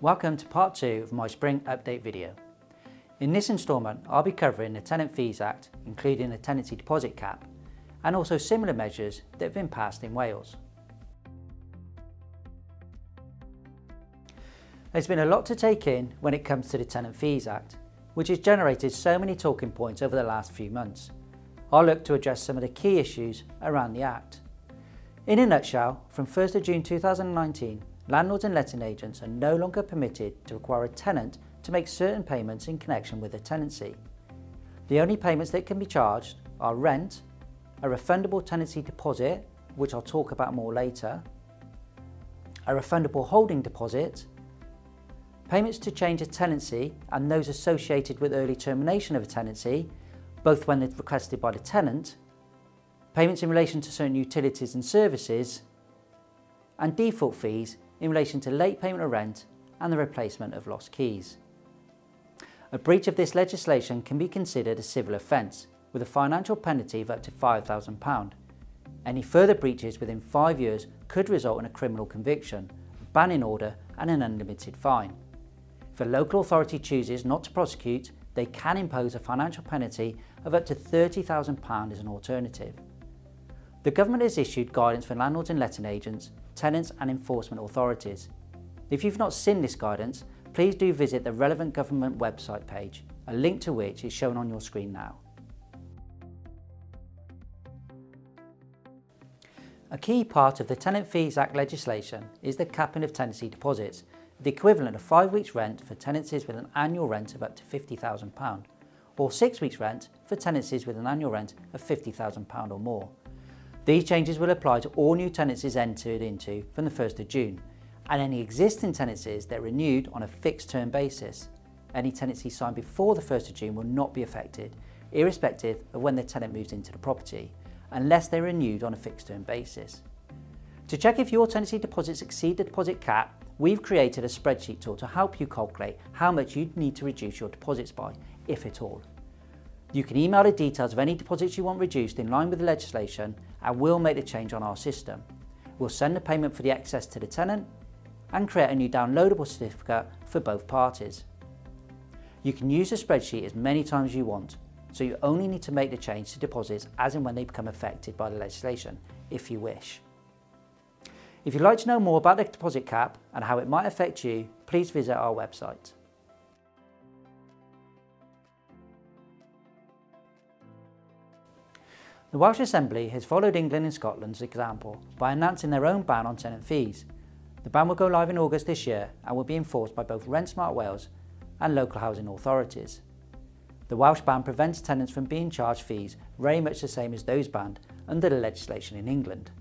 Welcome to part 2 of my spring update video. In this instalment I'll be covering the Tenant Fees Act, including the tenancy deposit cap, and also similar measures that have been passed in Wales. There's been a lot to take in when it comes to the Tenant Fees Act, which has generated so many talking points over the last few months. I'll look to address some of the key issues around the Act. In a nutshell, from 1st of June 2019, landlords and letting agents are no longer permitted to require a tenant to make certain payments in connection with a tenancy. The only payments that can be charged are rent, a refundable tenancy deposit, which I'll talk about more later, a refundable holding deposit, payments to change a tenancy and those associated with early termination of a tenancy, both when they're requested by the tenant, payments in relation to certain utilities and services, and default fees in relation to late payment of rent and the replacement of lost keys. A breach of this legislation can be considered a civil offence with a financial penalty of up to £5,000. Any further breaches within 5 years could result in a criminal conviction, a banning order and an unlimited fine. If a local authority chooses not to prosecute, they can impose a financial penalty of up to £30,000 as an alternative. The government has issued guidance for landlords and letting agents, tenants and enforcement authorities. If you've not seen this guidance, please do visit the relevant government website page, a link to which is shown on your screen now. A key part of the Tenant Fees Act legislation is the capping of tenancy deposits, the equivalent of 5 weeks rent for tenancies with an annual rent of up to £50,000, or 6 weeks rent for tenancies with an annual rent of £50,000 or more. These changes will apply to all new tenancies entered into from the 1st of June, and any existing tenancies that are renewed on a fixed term basis. Any tenancy signed before the 1st of June will not be affected, irrespective of when the tenant moves into the property, unless they're renewed on a fixed term basis. To check if your tenancy deposits exceed the deposit cap, we've created a spreadsheet tool to help you calculate how much you'd need to reduce your deposits by, if at all. You can email the details of any deposits you want reduced in line with the legislation, and we'll make the change on our system. We'll send the payment for the excess to the tenant and create a new downloadable certificate for both parties. You can use the spreadsheet as many times as you want, so you only need to make the change to deposits as and when they become affected by the legislation, if you wish. If you'd like to know more about the deposit cap and how it might affect you, please visit our website. The Welsh Assembly has followed England and Scotland's example by announcing their own ban on tenant fees. The ban will go live in August this year and will be enforced by both Rent Smart Wales and local housing authorities. The Welsh ban prevents tenants from being charged fees very much the same as those banned under the legislation in England.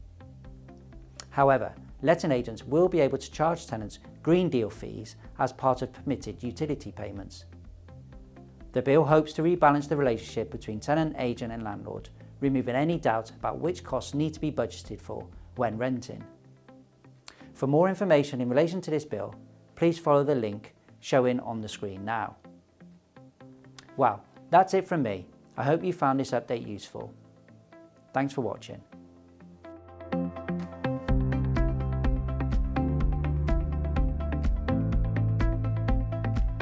However, letting agents will be able to charge tenants Green Deal fees as part of permitted utility payments. The bill hopes to rebalance the relationship between tenant, agent and landlord, removing any doubt about which costs need to be budgeted for when renting. For more information in relation to this bill, please follow the link showing on the screen now. Well, that's it from me. I hope you found this update useful. Thanks for watching.